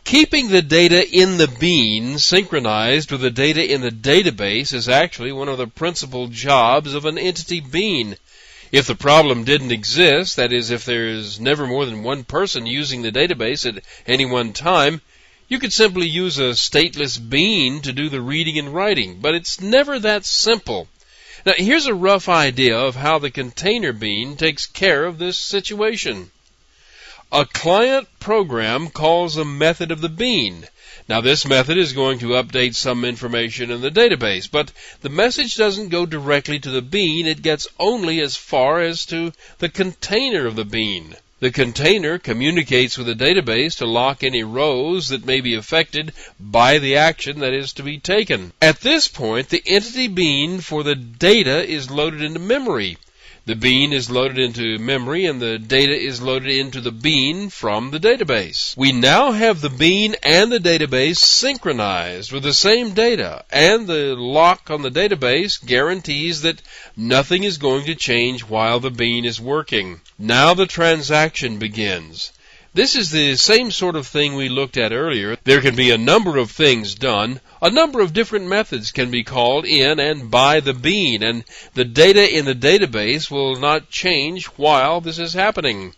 Keeping the data in the bean synchronized with the data in the database is actually one of the principal jobs of an entity bean. If the problem didn't exist, that is, if there's never more than one person using the database at any one time, you could simply use a stateless bean to do the reading and writing, but it's never that simple. Now, here's a rough idea of how the container bean takes care of this situation. A client program calls a method of the bean. Now, this method is going to update some information in the database, but the message doesn't go directly to the bean. It gets only as far as to the container of the bean. The container communicates with the database to lock any rows that may be affected by the action that is to be taken. At this point, the entity bean for the data is loaded into memory. The bean is loaded into memory, and the data is loaded into the bean from the database. We now have the bean and the database synchronized with the same data, and the lock on the database guarantees that nothing is going to change while the bean is working. Now the transaction begins. This is the same sort of thing we looked at earlier. There can be a number of things done. A number of different methods can be called in and by the bean, and the data in the database will not change while this is happening.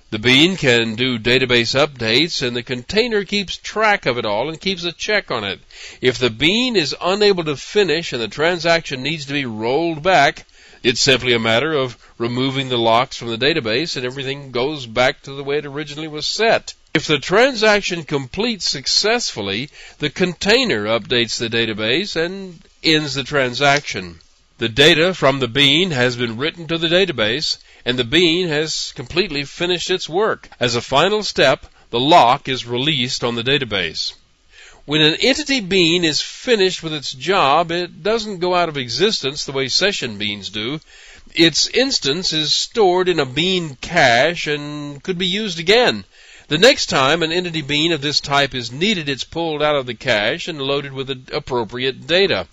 The bean can do database updates, and the container keeps track of it all and keeps a check on it. If the bean is unable to finish and the transaction needs to be rolled back, it's simply a matter of removing the locks from the database and everything goes back to the way it originally was set. If the transaction completes successfully, the container updates the database and ends the transaction. The data from the bean has been written to the database, and the bean has completely finished its work. As a final step, the lock is released on the database. When an entity bean is finished with its job, it doesn't go out of existence the way session beans do. Its instance is stored in a bean cache and could be used again. The next time an entity bean of this type is needed, it's pulled out of the cache and loaded with the appropriate data.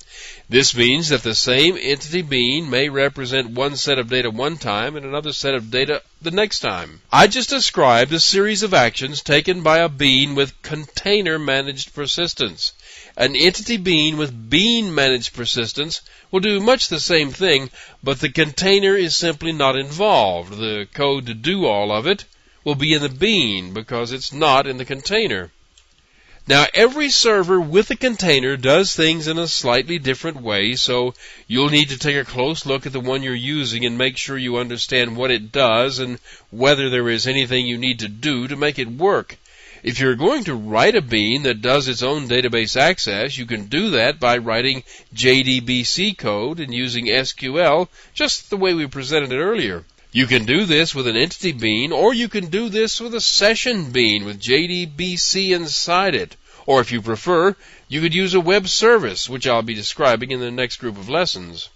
This means that the same entity bean may represent one set of data one time and another set of data the next time. I just described a series of actions taken by a bean with container-managed persistence. An entity bean with bean-managed persistence will do much the same thing, but the container is simply not involved. The code to do all of it will be in the bean because it's not in the container. Now, every server with a container does things in a slightly different way, so you'll need to take a close look at the one you're using and make sure you understand what it does and whether there is anything you need to do to make it work. If you're going to write a bean that does its own database access, you can do that by writing JDBC code and using SQL, just the way we presented it earlier. You can do this with an entity bean, or you can do this with a session bean with JDBC inside it. Or if you prefer, you could use a web service, which I'll be describing in the next group of lessons.